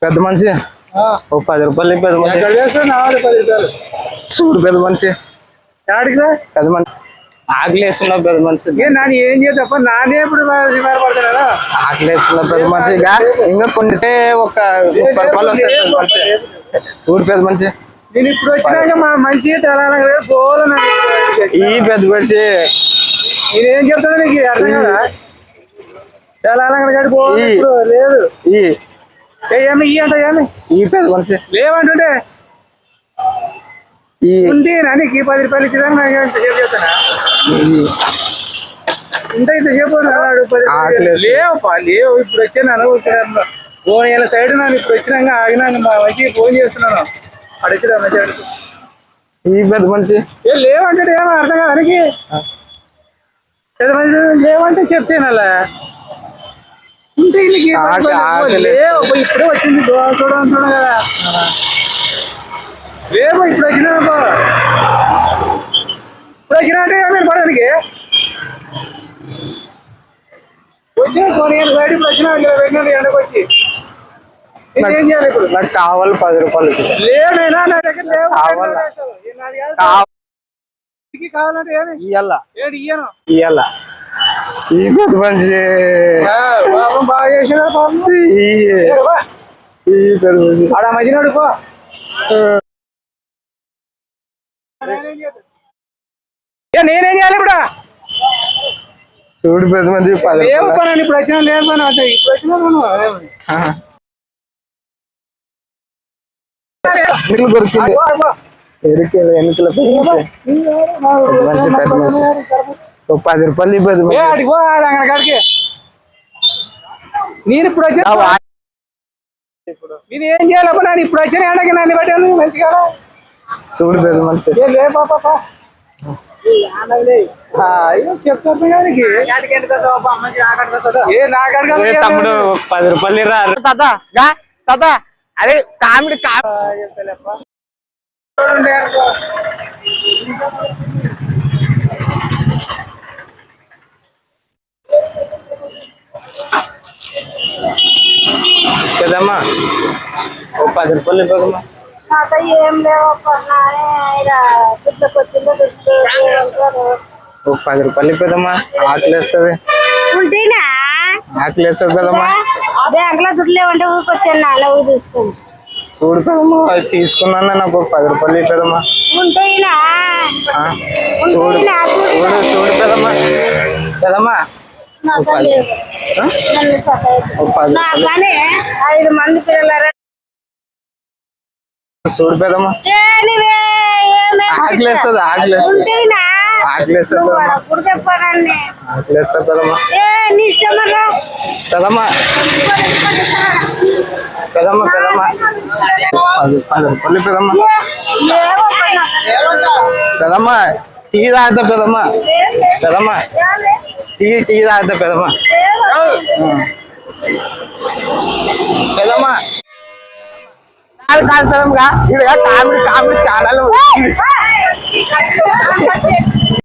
పెద్ద మనిషి ఓ 10 రూపాయలు పెద్ద మనిషి చూడు పెద్ద మనిషి పెద్ద మనిషి ఆకలి వేస్తున్నావు పెద్ద మనిషి ఏం చేద్దాం నానే ఇప్పుడు ఆకలి వేస్తున్నావు పెద్ద మనిషి ఇంకా కొంటే ఒక 30 రూపాయలు వస్తాయి చూడు పెద్ద మనిషి నేను ఇప్పుడు వచ్చినాక మా మనిషి ఈ పెద్ద మనిషి నేనేం చెప్తాను నీకు అర్థం కదా తెలంగాణ లేదు ఏమి ఇ అంటే ఏమి ఈ పెద్ద మనిషి లేవంటుంటే ఉంది నీకు 10 రూపాయలు ఇచ్చేదాన్ని నాకు సేపు చెప్తానా ఇంత ఇంత సేపు లేవుపా లేవు ఇప్పుడు వచ్చాను ఫోన్ ఇలా సైడ్ నన్ను ఇప్పుడు వచ్చినాక ఆగినాను మా మంచిగా ఫోన్ చేస్తున్నాను అడిగిదా మంచి ఈ పెద్ద మనిషి లేవంటే ఏమో అర్థం కదా అనికి పెద్ద మనిషి లేవంటే చెప్తాను అలా ఇంటికి లేవు ఇప్పుడే వచ్చింది చూడండి కదా లేవు ఇప్పుడు వచ్చినా ఇప్పుడు వచ్చినా అంటే ఏమైనా పడడానికి వచ్చిన ఫోన్ సైడ్ ఇప్పుడు వచ్చినా పెట్టినట్టు ఎండకు వచ్చి ఏం చేయాలి ఇప్పుడు నాకు కావాలి 10 రూపాయలు లేనైనా నా దగ్గర లేవు కావాలంటే ఏమి ఇయ్యాలా ఏడు ఇయ్యను ఇయ్యాలా ఈ పెద్ద మనిషి పాపం బాగా చేసిన ఆడ మధ్యనాడు పో నేనేం చేయాలి ఇప్పుడు చూడు పెద్ద మనిషి 10 లేవు పని ఇప్పుడు వచ్చినా లేదు పని అంటే ఇప్పుడు వచ్చినా దొరికింది ఎన్నికల పెద్ద మనిషి పెద్ద మనిషి 10 రూపాయలు పెద్ద మనిషి అక్కడికి నేను ఇప్పుడు వచ్చా నేను ఏం చేయాలబ్బా నేను ఇప్పుడు వచ్చిన ఎండకి నన్ను పెట్టాను మంచిగా చూడు పెద్ద మనిషి లే పాపా చెప్తాను తమ్ముడు 10 రూపాయలు రా తాత అరే కామెడీ కదమ్మా ఓ 10 రూపాయలు ఇవ్వదమ్మా ఏం లేవు ఓ 10 రూపాయలు ఇవ్వదమ్మా ఆకలి వేస్తుంది ఆకలి వేస్తుంది కదమ్మా బ్యాంక్ లో దుడ్లు లేవంటే ఊరికొచ్చాను నాన్న ఊరు తీసుకుని చూడు కదమ్మా తీసుకున్నా నాకు 10 రూపాయలు ఇవ్వదమ్మా చూడు చూడు చూడు కదమ్మా కదమ్మా నాకనే 5 మంది పిల్లలు చూడు పెదమ్మా ఆకలేస్తుంది ఆకలేస్తుంది ఆకలేస్తుంది ఆకలేస్తుంది పెదమ్మా పెదమ్మా పెదమ్మా పెదమ్మా 10 రూపాయలు పెదమ్మా పెదమ్మా టీ తాగుతా పెదమ్మా పెదమ్మా టీ తాగుతా పెదమ్మా పెదమ్మా కాదు పెదమ్మా కామెడీ ఛానల్